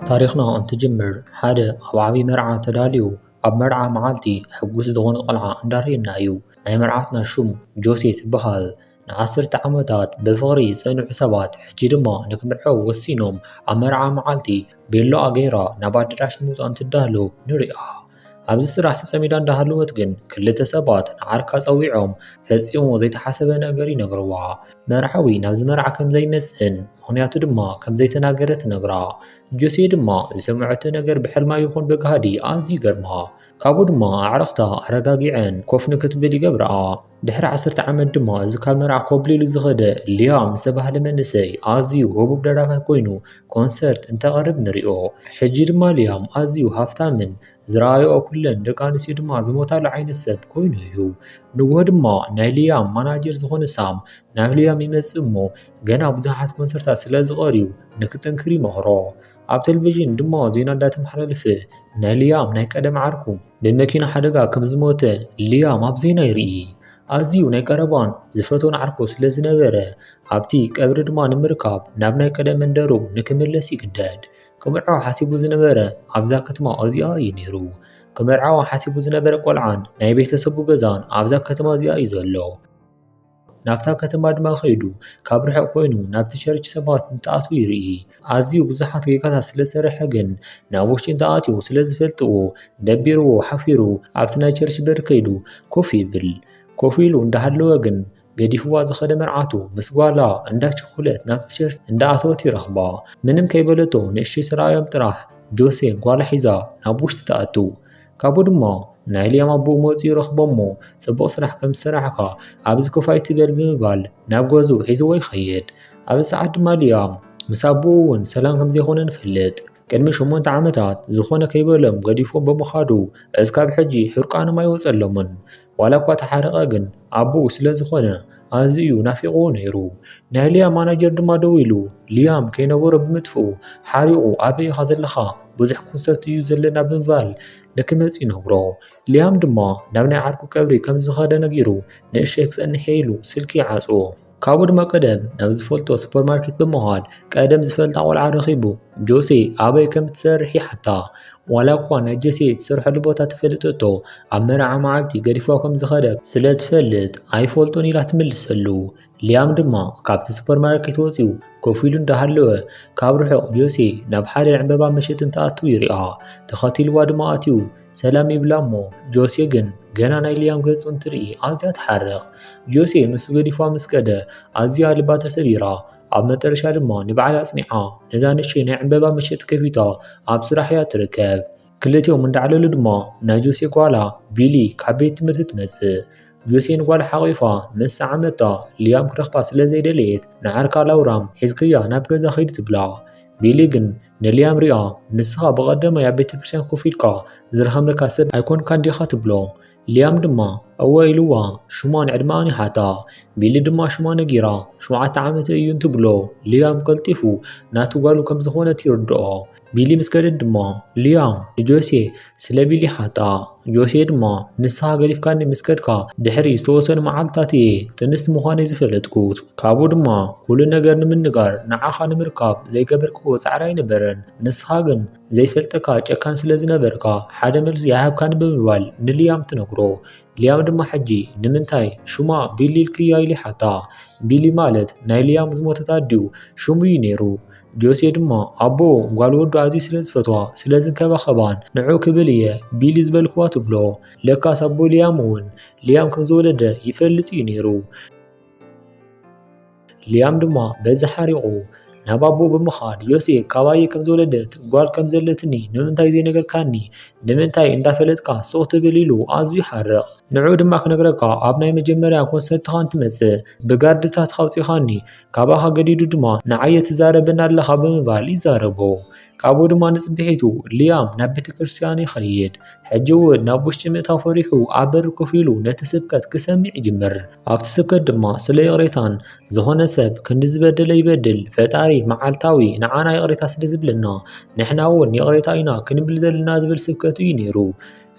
ታሪኽና እንትጅምር ሓደ ኣብ ዓብይ መርዓ ተዳልዩ ኣብ መርዓ መዓልቲ ሕጉስ ዝኾነ ቆልዓ እንዳርአየና እዩ። ናይ መርዓትና ሹም ጆሴ ትበሃል። ን10 ዓመታት ብፍቕሪ ዝጸንዑ ሰባት ሕጂ ድማ ንክምርዐው ወሲኖም ኣብ መርዓ መዓልቲ ቤሎኣ ገይራ ናብ ኣዳራሽ ንምውፃእ እንትዳሎ ንሪኣ። ኣብዚ ስራሕ ተጸሚዳ እንዳሃለወት ግን ክልተ ሰባት ንዓርካ ፀዊዖም ፈጺሞ ዘይተሓሰበ ነገር ይነግርዋ። መርዓዊ ናብዚ መርዓ ከም ዘይመጽእን ምኽንያቱ ድማ ከም ዘይተናገረት ነግራ። ጆሴ ድማ ዝሰምዐቶ ነገር ብሕልማ ይኹን ብገሃዲ ኣዝዩ ይገርማ። ካብኡ ድማ ኣዕርኽታ ኣረጋጊዐን ኮፍ ንክትብል ይገብርኣ። ድሕሪ 10 ዓመት ድማ እዚ ካብ መርዓ ኮብሊሉ ዝኸደ ሊያም ዝተባህለ መንእሰይ ኣዝዩ ህቡብ ደራፋይ ኮይኑ ኮንሰርት እንተቕርብ ንሪኦ። ሕጂ ድማ ሊያም ኣዝዩ ሃፍታምን ዝረኣዮ ኩለን ደቂ ኣንስትዮ ድማ ዝሞታሉ ዓይነት ሰብ ኮይኑ እዩ። ንጉሆ ድማ ናይ ሊያም ማናጀር ዝኾነ ሳም ናብ ሊያም ይመጽእ እሞ ገና ብዙሓት ኮንሰርታት ስለ ዝቐርዩ ንክጥንክር ይመኽሮ። ኣብ ቴሌቪዥን ድማ ዜና እንዳተመሓላለፈ ናይ ሊያም ናይ ቀደም ዓርኩ ብመኪና ሓደጋ ከም ዝሞተ ሊያም ኣብ ዜና ይርኢ። ኣዝዩ ናይ ቀረባን ዝፈትዎን ዓርኩ ስለ ዝነበረ ኣብቲ ቀብሪ ድማ ንምርካብ ናብ ናይ ቀደም መንደሩ ንክምለስ ይግደድ። ክምርዖ ሓሲቡ ዝነበረ ኣብዛ ከተማ እዚኣ እዩ ነይሩ። ክምርዓዋ ሓሲቡ ዝነበረ ቆልዓን ናይ ቤተሰቡ ገዛን ኣብዛ ከተማ እዚኣ እዩ ዘሎ። ናብታ ከተማ ድማ ኸይዱ ካብ ርሑቕ ኮይኑ ናብቲ ቸርች ሰባት እንትኣትዉ ይርኢ። ኣዝዩ ብዙሓት ጌጋታት ስለ ዝሰርሐ ግን ናብ ውሽጢ እንተኣትዩ ስለ ዝፈልጥዎ ደቢርዎ ሓፊሩ ኣብቲ ናይ ቸርች በሪ ከይዱ ኮፍ ይብል። ኮፍ ኢሉ እንዳሃለወ ግን ገዲፍዋ ዝኸደ መርዓቱ ምስ ጓላ እንዳቸኮለት ናብቲ ቸርች እንዳኣተወት ይረኽባ። ምንም ከይበለቶ ንእሽተይ ተራእዮም ጥራሕ ጆሴ ጓላ ሒዛ ናብ ውሽጢ ተኣቱ። ካብኡ ድማ ናይ ሊያም ኣቦኡ መፂኡ ይረኽቦ እሞ ጽቡቕ ስራሕ ከም ዝሰራሕካ ኣብዚ ኮፍ ኣይትበል ብምባል ናብ ገዝኡ ሒዝዎ ይኸይድ። ኣብዚ ሰዓት ድማ ሊያም ምስ ኣቦኡ እውን ሰላም ከም ዘይኮነ ንፈልጥ። ቅድሚ 8 ዓመታት ዝኾነ ከይበሎም ገዲፎም ብምኻዱ እስካብ ሕጂ ሕርቃኖም ኣይወፀሎምን። ዋላ እኳ ተሓረቐ ግን ኣቦኡ ስለ ዝኾነ ኣዝዩ ናፊቕዎ ነይሩ። ናይ ሊያም ማናጀር ድማ ደው ኢሉ ሊያም ከይነበሮ ብምጥፍኡ ሓሪቑ ኣበይ ኢኻ ዘለኻ ብዙሕ ኮንሰርት እዩ ዘለና ብምባል ንክመጽእ ይነግሮ። ሊያም ድማ ናብ ናይ ዓርኩ ቀብሪ ከም ዝኸደ ነጊሩ ንእሽተይ ክጸንሐ ኢሉ ስልኪ ይዓጽዎ። ካብኡ ድማ ቀደም ናብ ዝፈልጦ ሱፐርማርኬት ብምኻድ ቀደም ዝፈልጣ ቆልዓ ረኺቡ ጆሴ ኣበይ ከም እትሰርሕ ይሓታ። ዋላ እኳ ናይ ጆሴ ትሰርሐሉ ቦታ ተፈልጠቶ ኣብ መርዓ መዓልቲ ገዲፍዋ ከም ዝኸደ ስለ ትፈልጥ ኣይፈልጦን ኢላ ትምልሰሉ። ሊያም ድማ ካብቲ ሱፐርማርኬት ወፂኡ ኮፍ ኢሉ እንዳሃለወ ካብ ርሑቕ ጆሴ ናብ ሓደ ዕምበባ መሸጢ እንትኣትው ይሪኣ። ተኸቲልዋ ድማ ኣትዩ ሰላም ይብላ እሞ ጆሴ ግን ገና ናይ ሊያም ገጹ እንትርኢ ኣዝያ ትሓርቕ። ጆሴ ንሱ ገዲፍዋ ምስ ከደ ኣዝያ ልባ ተሰቢራ። ኣብ መጨረሻ ድማ ንበዓል ኣጽኒዓ ነዛ ንእሽተይ ናይ ዕምበባ መሸጢ ከፊታ ኣብ ስራሕ እያ ትርከብ። ክልቲኦም እንዳዕለሉ ድማ ናይ ጆሴ ጓላ ቢሊ ካብ ቤት ትምህርቲ ትመጽእ። ጆሴ ንጓላ ሓቒፋ ምስ ዓመታ ሊያም ክረኽባ ስለ ዘይደለየት ንዓርካ ላውራም ሒዝክያ ናብ ገዛ ኸይዲ ትብላ። ቢሊ ግን ንሊያም ሪኣ ንስኻ ብቐዳማይ ኣብ ቤተክርስትያን ኮፍ ኢልካ ዝረኸምለካ ሰብ ኣይኮንካን ዲኻ ትብሎ። ሊያም ድማ እወ ኢልዋ ሹማን ዕድማኣን ይሓታ። ቢሊ ድማ ሹማ ነጊራ 7 ዓመት እዩ እንትብሎ ሊያም ቀልጢፉ ናቱ ጓሉ ከም ዝኾነት ይርድኦ። ቢሊ ምስ ከደት ድማ ሊያም ንጆሴ ስለ ቢሊ ሓጣ። ጆሴ ድማ ንስኻ ገዲፍካኒ ምስ ከድካ ድሕሪ ዝተወሰኑ መዓልትታት እየ ጥንስቲ ምዃነይ ዝፈለጥኩት። ካብኡ ድማ ኩሉ ነገር ንምንጋር ንዓኻ ንምርካብ ዘይገበርክዎ ፃዕሪ ኣይነበረን። ንስኻ ግን ዘይፈልጠካ ጨካን ስለ ዝነበርካ ሓደ መልሲ ኣይሃብካኒ ብምባል ንሊያም ትነግሮ። ሊያም ድማ ሕጂ ንምንታይ ሹማ ቢሊ ኢልክያ ኢሉ ይሓታ። ቢሊ ማለት ናይ ሊያም ዝሞተት ኣድዩ ሹሙ እዩ ነይሩ። ጆሴ ድማ ኣቦ ጓል ወዱ ኣዝዩ ስለ ዝፈትዋ ስለ ዝንከባኸባን ንዑ ክብል እየ ቢሊ ዝበልክዋ ትብሎ። ለካስ ኣቦ ሊያም እውን ሊያም ከም ዝወለደ ይፈልጥ እዩ ነይሩ። ሊያም ድማ በዚ ሓሪቑ ናብ ኣቦ ብምኻድ ጆሴ ካባየ ከም ዝወለደት ጓል ከም ዘለትኒ ንምንታይ ዘይነገርካኒ ንምንታይ እንዳፈለጥካ ሱቕ ትብል ኢሉ ኣዝዩ ይሓርቕ። ንዑ ድማ ክነግረካ ኣብ ናይ መጀመርያ ኮንሰርትኻ እንትመጽእ ብጋርድታት ካውፂኻኒ ካባኻ ገዲዱ ድማ ንዓየ ትዛረበና ኣለኻ ብምባል ይዛረቦ። ካብኡ ድማ ንጽብሒቱ ሊያም ናብ ቤተክርስትያን ይኸይድ። ሕጂ እውን ናብ ውሽጢ ምእታው ፈሪሑ ኣብ በሪ ኮፍ ኢሉ ነቲ ስብከት ክሰምዕ ይጅምር። ኣብቲ ስብከት ድማ ስለ ይቕሬታን ዝኾነ ሰብ ክንዲ ዝበደለ ይበድል ፈጣሪ መዓልታዊ ንዓና ይቕሬታ ስለ ዝብለና ንሕና እውን ይቕሬታ ኢና ክንብል ዘለና ዝብል ስብከት እዩ ነይሩ።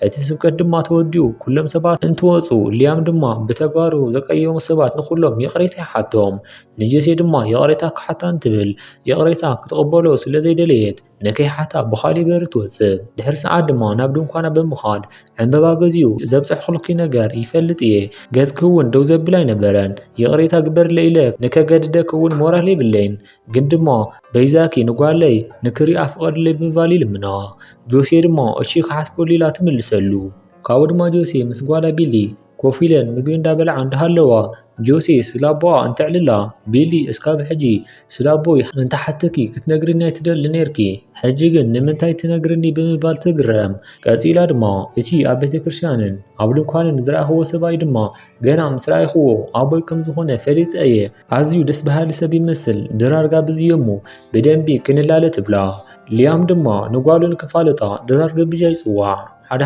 እቲ ስብከት ድማ ተወዲኡ ኩሎም ሰባት እንትወፁ ሊያም ድማ ብተጋሩ ዘቀየሙ ሰባት ንኩሎም ይቕሬታ ይሓቶም። ንጆሴ ድማ የቕሬታ ክሓታን ትብል የቕሬታ ክትቕበሎ ስለ ዘይደለየት ንከይሓታ ብኻሊእ በሪ ትወፅእ። ድሕሪ ሰዓት ድማ ናብ ድንኳና ብምኻድ ዕንበባ ገዚኡ ዘብፅሕኩልኪ ነገር ይፈልጥ እየ ገጽ ክውን ደው ዘብል ኣይነበረን የቕሬታ ግበርለ ኢለ ንከገድደክ እውን ሞራል የብለይን ግን ድማ በይዛኪ ንጓለይ ንክሪኣ ፍቐድለይ ብምባል ይልምና። ጆሴ ድማ እሺ ክሓትበሉ ኢላ ትምልሰሉ። ካብኡ ድማ ጆሴ ምስ ጓላ ቢሊ ኮፍ ኢለን ምግቢ እንዳበልዓ እንዳሃለዋ ጆሴ ስለ ኣቦኣ እንትዕልላ ቢሊ እስካብ ሕጂ ስለ ኣቦይ እንተሓተኪ ክትነግርኒ ኣይትደሊ ነርኪ ሕጂ ግን ንምንታይ ትነግርኒ ብምባል ትግረም። ቀፂላ ድማ እቲ ኣብ ቤተ ክርስቲያንን ኣብ ድንኳንን ዝረኣኽዎ ሰብኣይ ድማ ገና ምስ ረኣይኽዎ ኣቦይ ከም ዝኾነ ፈሊጠ እየ ኣዝዩ ደስ በሃሊ ሰብ ይመስል ድራር ጋብዝዮ እሞ ብደንቢ ክንላለ ትብላ። ሊያም ድማ ንጓሉ ንክፋለጣ ድራር ገብዣ ይፅዋዕ።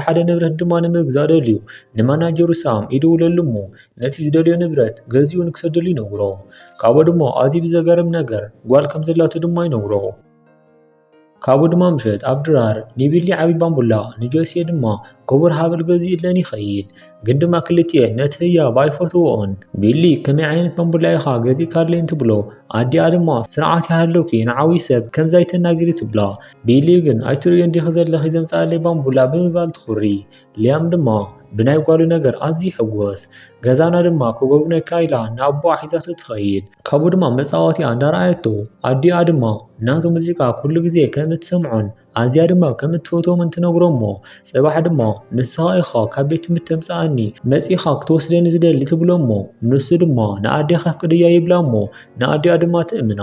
ሓደ ንብረት ድማ ንምግዛእ ደልዩ ንማናጀሩ ሳም ይድውለሉ እሞ ነቲ ዝደልዮ ንብረት ገዚኡ ንክሰደሉ ይነግሮ። ካብኡ ድማ ኣዝዩ ብዘገርም ነገር ጓል ከም ዘላቱ ድማ ይነግሮ። ካብኡ ድማ ምሸት ኣብ ድራር ንቢሊ ዓብይ ባምቡላ ንጆሴ ድማ ክቡር ሃብል ገዚኡለን ይኸይድ። ግን ድማ ክልቲአን ነቲ ህያብ ኣይፈትውኦን። ቢሊ ከመይ ዓይነት ባምቡላ ኢኻ ገዚእካለይ እንትብሎ ኣዲኣ ድማ ስርዓት ይሃለውኪ ንዓብይ ሰብ ከምዚ ኣይተናግሪ ትብላ። ቢሊ ግን ኣይትርእዮን ዲኺ ዘለኺ ዘምፃለይ ባምቡላ ብምባል ትኹሪ። ሊያም ድማ ብናይ ጓሉ ነገር ኣዝዩ ይሕጎስ። ገዛና ድማ ክጎብነካ ኢላ ንኣቦኣ ሒዛቶ ትኸይድ። ካብኡ ድማ መፃወቲያ እንዳረኣየቶ ኣዲኣ ድማ ናቱ ሙዚቃ ኩሉ ግዜ ከም እትሰምዖን ኣዝያ ድማ ከም እትፈትዎም እንትነግሮ እሞ ፅባሕ ድማ ንስኻ ኢኻ ካብ ቤት ትምህርቲ ተምፅኣኒ መፂኻ ክትወስደኒ ዝደሊ ትብሎ እሞ ንሱ ድማ ንኣዴኻ ፍቅድያ ይብላ እሞ ንኣዲኣ ድማ ትእምና።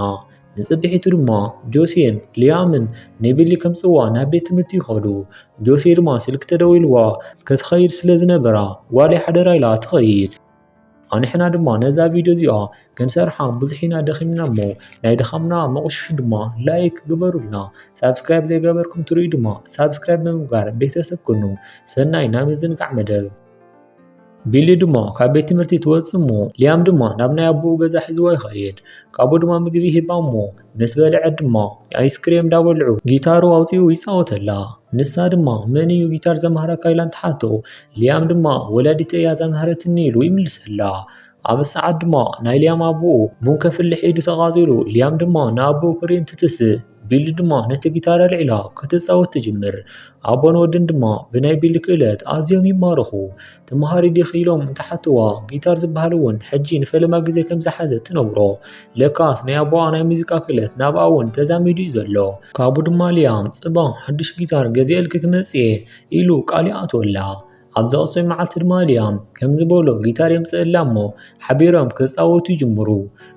ንፅቢሒቱ ድማ ጆሴን ሊያምን ንቢሊ ከምፅዋ ናብ ቤት ትምህርቲ ይኸዱ። ጆሴ ድማ ስልክ ተደዊልዋ ክትኸይድ ስለ ዝነበራ ጓለይ ሓደራ ኢላ ትኸይድ። ኣንሕና ድማ ነዛ ቪድዮ እዚኣ ክንሰርሓ ብዙሕ ኢና ደኺምና እሞ ናይ ድኻምና መቑሽሽ ድማ ላይክ ግበሩልና። ሳብስክራይብ ዘይገበርኩም ትርእዩ ድማ ሳብስክራይብ ብምግባር ቤተሰብ ኩኑ። ሰናይ ናይ ምዝንጋዕ መደብ። ቢሊ ድማ ካብ ቤት ትምህርቲ ትወፅእ እሞ ሊያም ድማ ናብ ናይ ኣቦኡ ገዛ ሒዝዋ ይኸይድ። ካብኡ ድማ ምግቢ ሂባ እሞ ምስ በልዐት ድማ ኣይስክሬም እንዳበልዑ ጊታሩ ኣውፂኡ ይፃወተላ። ንሳ ድማ መን እዩ ጊታር ዘምሃረካ ኢላ እንትሓቶ ሊያም ድማ ወላዲተ እያ ዘምሃረትኒ ኢሉ ይምልሰላ። ኣብ ሰዓት ድማ ናይ ሊያም ኣቦኡ ቡን ከፍልሕ ኢዱ ተቓፂሉ ሊያም ድማ ንኣቦኡ ክሪኢ እንትትስእ ቢሊ ድማ ነቲ ጊታር ኣልዒላ ክትፃወት ትጅምር። ኣቦን ወድን ድማ ብናይ ቢሊ ክእለት ኣዝዮም ይማርኹ። ተምሃሪ ዲኺ ኢሎም እንትሓትዋ ጊታር ዝበሃል እውን ሕጂ ንፈለማ ግዜ ከም ዝሓዘት ትነግሮ። ለካስ ናይ ኣቦኣ ናይ ሙዚቃ ክእለት ናብኣ እውን ተዛሚዱ እዩ ዘሎ። ካብኡ ድማ ሊያም ፅባሕ ሓዱሽ ጊታር ገዚአልኪ ክመፅእ እየ ኢሉ ቃል ይኣትወላ። ኣብ ዘቕፅም መዓልቲ ድማ ሊያም ከም ዝበሎ ጊታር የምፅአላ እሞ ሓቢሮም ክፃወቱ ይጅምሩ።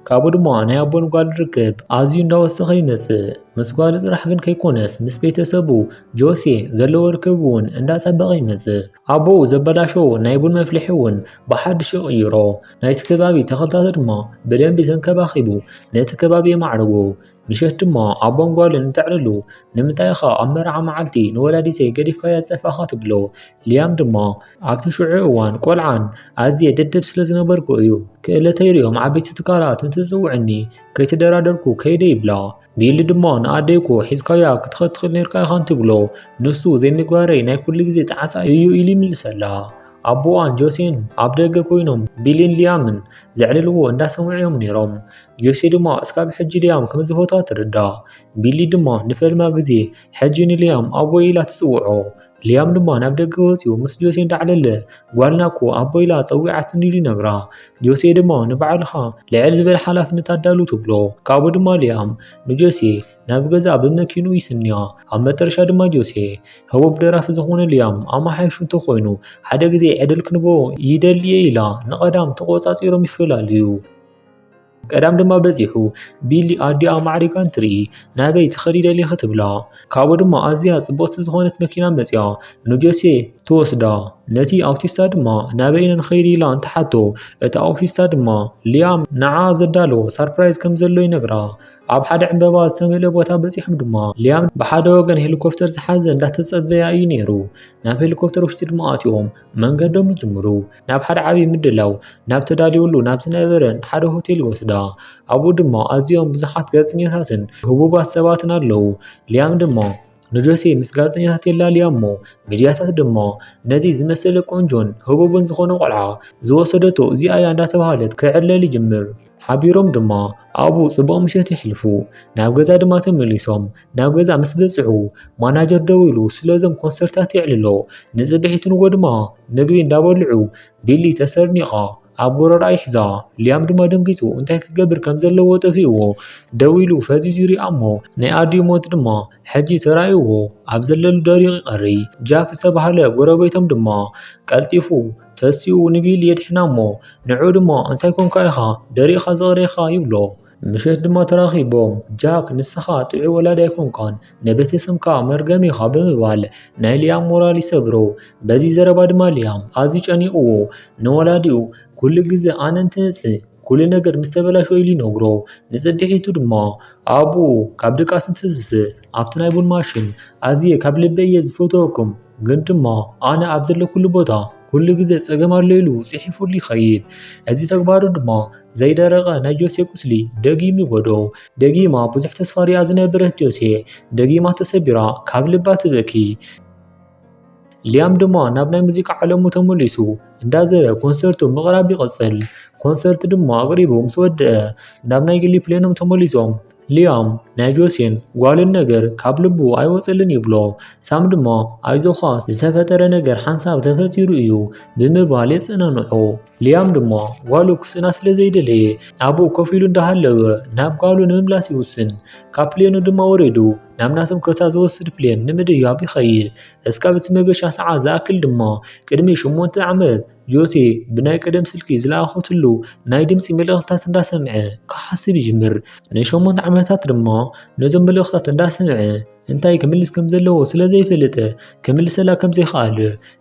ካብኡ ድማ ናይ ኣቦን ጓል ርክብ ኣዝዩ እንዳወሰኸ ይመፅእ። ምስ ጓሉ ጥራሕ ግን ከይኮነስ ምስ ቤተሰቡ ጆሴ ዘለዎ ርክብ እውን እንዳፀበቐ ይመፅእ። ኣቦኡ ዘበላሸው ናይ ቡን መፍልሒ እውን ብሓድሽ ይቕይሮ። ናይቲ ከባቢ ተኽልታት ድማ ብደንቢ ተንከባኺቡ ነቲ ከባቢ የማዕርጉ። ምሸት ድማ ኣቦን ጓልን እንትዕልሉ ንምንታይ ኢኻ ኣብ መርዓ መዓልቲ ንወላዲተይ ገዲፍካያ ፀፋኻ ትብሎ። ሊያም ድማ ኣብቲ ሽዑ እዋን ቆልዓን ኣዝየ ደደብ ስለ ዝነበርኩ እዩ ክእለተይ ርዮም ዓበይቲ ትካላት እንትፅውዕኒ ከይተደራደርኩ ከይደ ይብላ። ቢሊ ድማ ንኣደይኩ ሒዝካያ ክትኸድ ትኽእል ነርካ ኢኻ እንትብሎ ንሱ ዘይምግባረይ ናይ ኩሉ ግዜ ጣዓሳ እዩ ኢሉ ይምልሰላ። ኣቦኣን ጆሴን ኣብ ደገ ኮይኖም ቢሊን ሊያምን ዘዕልልዎ እንዳሰምዑ እዮም ነይሮም። ጆሴ ድማ እስካብ ሕጂ ሊያም ከም ዝፈትዋ ትርዳእ። ቢሊ ድማ ንፈልማ ግዜ ሕጂ ንሊያም ኣቦይ ኢላ ትፅውዖ። ሊያም ድማ ናብ ደገ ወፂኡ ምስ ጆሴ እንዳዕለለ ጓልና እኮ ኣቦይ ኢላ ፀዊዓትኒ ኢሉ ይነግራ። ጆሴ ድማ ንባዕልኻ ልዕል ዝበለ ሓላፍነት ኣዳሉ ትብሎ። ካብኡ ድማ ሊያም ንጆሴ ናብ ገዛ ብመኪኑ ይስንያ። ኣብ መጨረሻ ድማ ጆሴ ህቡብ ደራፊ ዝኾነ ሊያም ኣማሓይሹ እንተኮይኑ ሓደ ግዜ ዕድል ክንቦ ይደልየ ኢላ ንቐዳም ተቆፃፂሮም ይፈላለዩ። ቀዳም ድማ በፂሑ ቢሊ ኣዲኣ ማዕሪጋ እንትርኢ ናበይ ትኸዲ ደሊኺ ትብላ። ካብኡ ድማ ኣዝያ ፅብቕቲ ዝኾነት መኪና መፅያ ንጆሴ ትወስዳ። ነቲ ኣውቲስታ ድማ ናበይነ ንኸይዲ ኢላ እንትሓቶ እቲ ኣውቲስታ ድማ ሊያም ንዓ ዘዳለዎ ሰርፕራይዝ ከም ዘሎ ይነግራ። ኣብ ሓደ ዕንበባ ዝተመልአ ቦታ በፂሖም ድማ ሊያም ብሓደ ወገን ሄሊኮፕተር ዝሓዘ እንዳተፀበያ እዩ ነይሩ። ናብ ሄሊኮፕተር ውሽጢ ድማ ኣትዮም መንገዶም ይጅምሩ። ናብ ሓደ ዓብይ ምድላው ናብ ተዳልየሉ ናብ ዝነበረን ሓደ ሆቴል ይወስዳ። ኣብኡ ድማ ኣዝዮም ብዙሓት ጋዜጠኛታትን ህቡባት ሰባትን ኣለው። ሊያም ድማ ንጆሴ ምስ ጋዜጠኛታት የላልያ እሞ ሚድያታት ድማ ነዚ ዝመሰለ ቆንጆን ህቡብን ዝኾነ ቆልዓ ዝወሰደቶ እዚኣ እያ እንዳተባሃለት ክዕለል ይጅምር። ሓቢሮም ድማ ኣብኡ ጽቡቕ ምሸት ይሕልፉ። ናብ ገዛ ድማ ተመሊሶም ናብ ገዛ ምስ በጽሑ ማናጀር ደው ኢሉ ስለዞም ኮንሰርታት የዕልሎ። ንጽብሒት ንጎ ድማ ምግቢ እንዳበልዑ ቢሊ ተሰርኒቓ ኣብ ጎረዳ ይሕዛ። ሊያም ድማ ደንጊጹ እንታይ ክገብር ከም ዘለዎ ጠፊእዎ ደው ኢሉ ፈዚዙ ይሪኣ እሞ ናይ ኣዲኡ ሞት ድማ ሕጂ ተራእይዎ ኣብ ዘለሉ ደሪቕ ይቐሪ። ጃክ ዝተባህለ ጎረቤቶም ድማ ቀልጢፉ ተሲኡ ንቢሊ የድሕና እሞ ንዑ ድማ እንታይ ኮንካ ኢኻ ደሪቕኻ ዝቐረይኻ ይብሎ። ምሸት ድማ ተራኺቦም ጃክ ንስኻ ጥዑይ ወላዲ ኣይኮንካን ንቤተሰብካ መርገሚ ኢኻ ብምባል ናይ ሊያም ሞራል ይሰብሮ። በዚ ዘረባ ድማ ሊያም ኣዝዩ ጨኒቕዎ ንወላዲኡ ኩሉ ግዜ ኣነ እንትመጽእ ኩሉ ነገር ምስ ተበላሸወ ኢሉ ይነግሮ። ንጽብሒቱ ድማ ኣቡኡ ካብ ድቃስ እንትስስእ ኣብቲ ናይ ቡን ማሽን ኣዝየ ካብ ልበይ እየ ዝፈትወኩም ግን ድማ ኣነ ኣብ ዘለኩሉ ቦታ ኩሉ ግዜ ፀገም ኣሎ ኢሉ ጽሒፉሉ ይኸይድ። እዚ ተግባሩ ድማ ዘይደረቐ ናይ ጆሴ ቁስሊ ደጊሙ ይጎዶ። ደጊማ ብዙሕ ተስፋ ሪኣ ዝነበረት ጆሴ ደጊማ ተሰቢራ ካብ ልባ ትበኪ። ሊያም ድማ ናብ ናይ ሙዚቃ ዓለሙ ተመሊሱ እንዳዘረ ኮንሰርቱ ምቕራብ ይቐጽል። ኮንሰርት ድማ ኣቕሪቡ ምስ ወድአ ናብ ናይ ግሊ ፕሌኖም ተመሊሶም ሊያም ናይ ጆሴን ጓልን ነገር ካብ ልቡ ኣይወፀልን ይብሎ። ሳም ድማ ኣይዞኻ ዝተፈጠረ ነገር ሓንሳብ ተፈጢሩ እዩ ብምባል የጸናንዖ። ሊያም ድማ ጓሉ ክስና ስለ ዘይደለየ ኣብኡ ኮፍ ኢሉ እንዳሃለወ ናብ ጓሉ ንምምላስ ይውስን። ካብ ፕሌኑ ድማ ወሪዱ ናብ ናቶም ከታ ዝወስድ ፕሌን ንምድያብ ይኸይድ። እስካብ እቲ መገሻ ሰዓት ዝኣክል ድማ ቅድሚ 8 ዓመት ጆሴ ብናይ ቀደም ስልኪ ዝለኣኸትሉ ናይ ድምፂ መልእኽትታት እንዳሰምዐ ክሓስብ ይጅምር። ን8 ዓመታት ድማ ነዞም መልእኽትታት እንዳሰምዐ እንታይ ክምልስ ከም ዘለዎ ስለ ዘይፈልጥ ክምልሰላ ከም ዘይኽኣል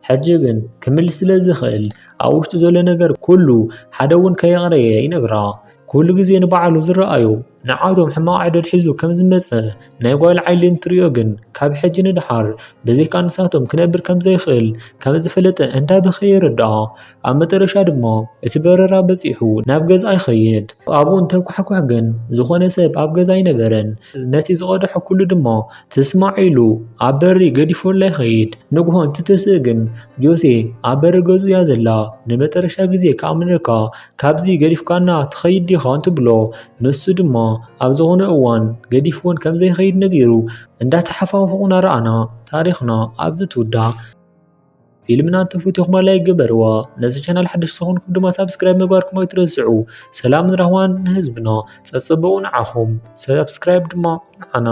ሕጂ ግን ክምልስ ስለ ዝኽእል ኣብ ውሽጡ ዘሎ ነገር ኩሉ ሓደ እውን ከየቕረየ ይነግራ። ኩሉ ግዜ ንበዓሉ ዝረኣዩ ንዓቶም ሕማቕ ዕደል ሒዙ ከም ዝመፀ ናይ ጓል ዓይሊ እንትሪኦ ግን ካብ ሕጂ ንድሓር ብዘይካ ንሳቶም ክነብር ከም ዘይኽእል ከም ዝፈለጠ እንዳበኸየ ይርድኣ። ኣብ መጨረሻ ድማ እቲ በረራ በፂሑ ናብ ገዛ ይኸይድ። ኣብኡ እንተኳሕኳሕ ግን ዝኾነ ሰብ ኣብ ገዛ ኣይነበረን። ነቲ ዝቐድሖ ኩሉ ድማ ተስማዒሉ ኣብ በሪ ገዲፎላ ይኸይድ። ንግሆ እንትተስእ ግን ጆሴ ኣብ በሪ ገዝኡ እያ ዘላ። ንመጨረሻ ግዜ ከኣምነካ ካብዚ ገዲፍካና ትኸይድ ዲኻ እንትብሎ ንሱ ድማ ኣብ ዝኾነ እዋን ገዲፍዎን ከም ዘይኸይድ ነጊሩ እንዳተሓፋፉቕና ረኣና ታሪኽና ኣብዚ ትውዳእ። ፊልምና እንተፈቲኹም ላይክ ግበርዋ። ነዚ ቻናል ሓደሽቲ ዝኾንኩም ድማ ሳብስክራይብ ምግባርኩም ኣይትረስዑ። ሰላምን ረህዋን ንህዝብና ፀፅበኡ ንዓኹም ሰብስክራይብ ድማ ንዓና